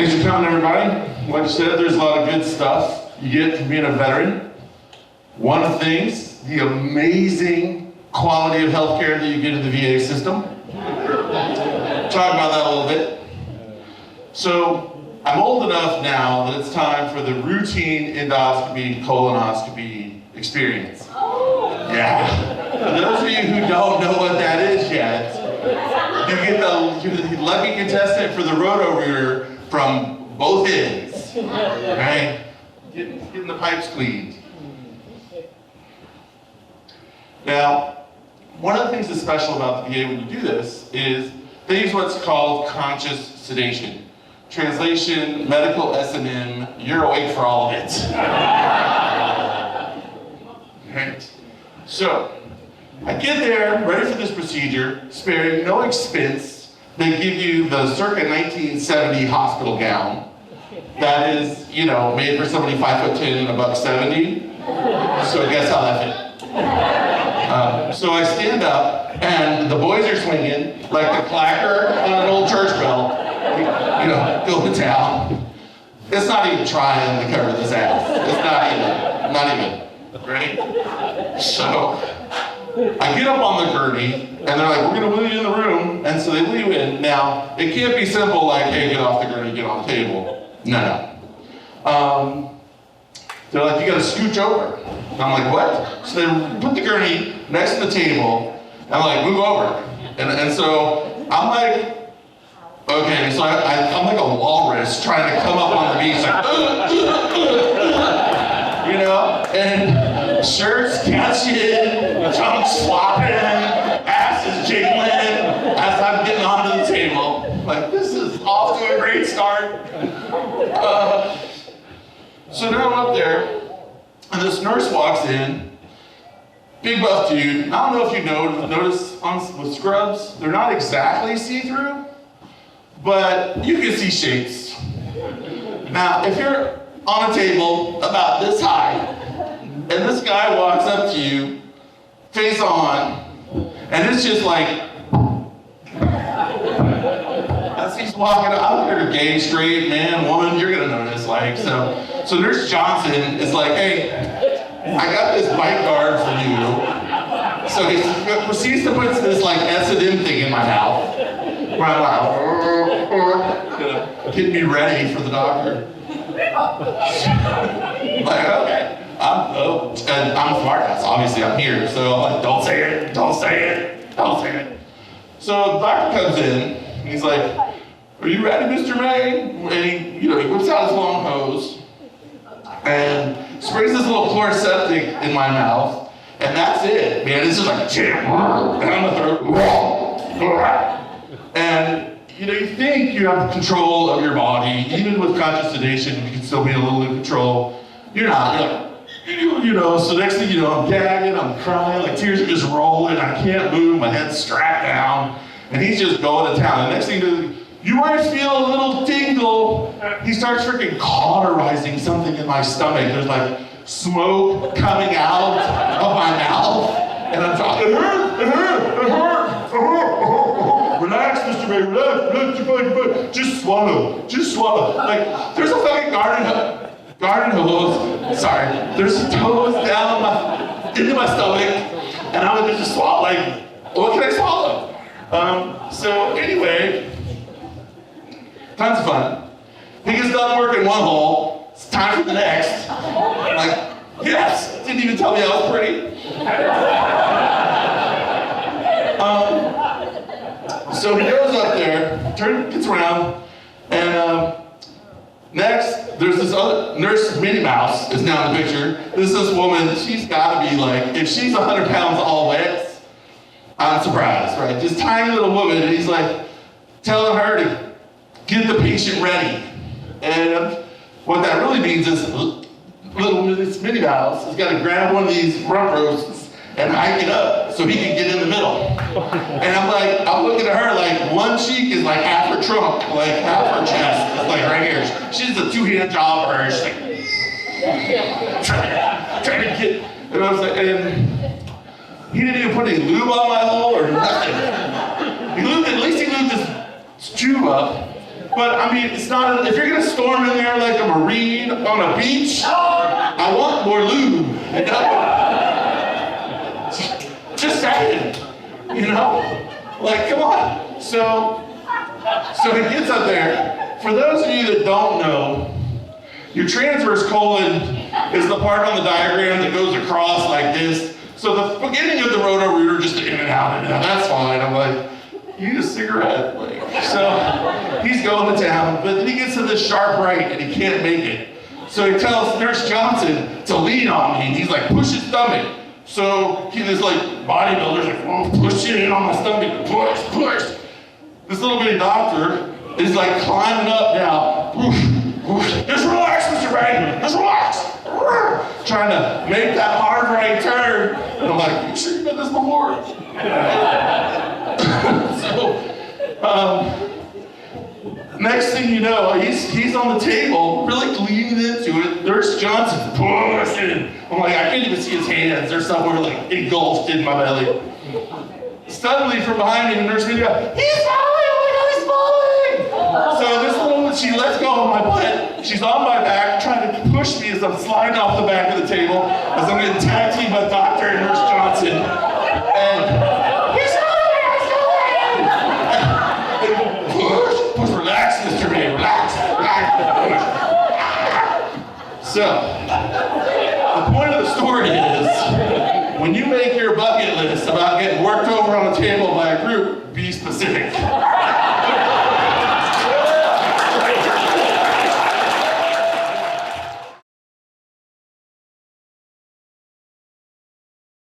Thanks for coming, everybody. Like I said, there's a lot of good stuff you get from being a veteran. One of the things, the amazing quality of healthcare that you get in the VA system. Talk about that a little bit. So, I'm old enough now that it's time for the routine endoscopy, colonoscopy experience. Yeah. For those of you who don't know what that is yet, you're the lucky contestant for the roto-rooter from both ends, right? Getting the pipes cleaned. Now, one of the things that's special about the VA when you do this is they use what's called conscious sedation. Translation, medical S&M, you're awake for all of it. Right? So, I get there, ready for this procedure, sparing no expense. They give you the circa 1970 hospital gown that is, made for somebody 5'10" and $170. So guess how that fit. So I stand up, and the boys are swinging like the clacker on an old church bell. Go to town. It's not even trying to cover this ass. It's not even, right? So I get up on the gurney, and they're like, we're gonna wheel you in the room, and so they wheel you in. Now, it can't be simple like, hey, get off the gurney, get on the table. No. They're like, you gotta scooch over. And I'm like, what? So they put the gurney next to the table, and I'm like, move over. And so I'm like, okay, so I'm like a walrus trying to come up on the beach, like, and shirts catching, trunks flopping, ass is jiggling as I'm getting onto the table. Like, this is off to a great start. So now I'm up there, and this nurse walks in, big buff dude. I don't know if you notice with scrubs, they're not exactly see-through, but you can see shapes. Now, if you're on a table about this high, and this guy walks up to you, face on, and it's just like, as he's walking, I don't care if you're gay, straight, man, woman, you're gonna notice, so Nurse Johnson is like, hey, I got this bite guard for you. So he proceeds to put this like S&M thing in my mouth. Getting me ready for the doctor. Like, okay. I'm a smart ass, obviously I'm here, so I'm like, don't say it. So the doctor comes in, and he's like, are you ready, Mr. May? And he whips out his long hose, and sprays this little chloroseptic in my mouth, and that's it, man. It's just like, down the throat, and you think you have control of your body, even with conscious sedation, you can still be a little in control. You're not. You're like, so next thing you know, I'm gagging, I'm crying, like tears are just rolling, I can't move, my head's strapped down, and he's just going to town. And next thing you might feel a little tingle. He starts freaking cauterizing something in my stomach. There's like smoke coming out of my mouth, and I'm talking, it hurts. Relax, Mr. May, relax, just swallow. Like, there's a fucking garden hose, there's toes down into my stomach, and I'm gonna just swallow, like, what can I swallow? So anyway, tons of fun. He gets done working one hole, it's time for the next. I'm like, yes, didn't even tell me I was pretty. So he goes up there, gets around, and next, there's this other nurse, Minnie Mouse, is now in the picture. This woman, she's gotta be like, if she's 100 pounds all wet, I'm surprised, right? This tiny little woman, and he's like, telling her to get the patient ready. And what that really means is, little Minnie Mouse has gotta grab one of these rump roasts and hike it up so he can get in the middle. And I'm looking at her like one cheek is like half her trunk, like half her chest. It's like right here. She's a two-hand job for her. She's like, trying to get, and I was like, and he didn't even put any lube on my hole or nothing. At least he lubed his tube up. But I mean, it's not, if you're gonna storm in there like a Marine on a beach, I want more lube, you know? Just saying, you know? Like, come on. So he gets up there. For those of you that don't know, your transverse colon is the part on the diagram that goes across like this. So the beginning of the rotor, we were just in and out, that's fine. I'm like, you need a cigarette. Like, so he's going to town, but then he gets to this sharp right and he can't make it. So he tells Nurse Johnson to lean on me, and he's like, push his stomach. So this like bodybuilder's like, oh, push it in on my stomach, push. This little bitty doctor is like climbing up now. Just relax, Mr. Ray, just relax. Trying to make that hard right turn. And I'm like, you sure you've done this before? Next thing you know, he's on the table, really leaning into it. Nurse Johnson pushing. I'm like, I can't even see his hands. They're somewhere like engulfed in my belly. Suddenly from behind me, the nurse goes, he's falling! Oh my God, he's falling! So this woman, she lets go of my butt. She's on my back, trying to push me as I'm sliding off the back of the table, as I'm getting tag teamed by Dr. and Nurse Johnson. And he's falling! Push, relax, Mr. May, relax. So, the point of the story is, when you make your bucket list about getting worked over on a table by a group, be specific.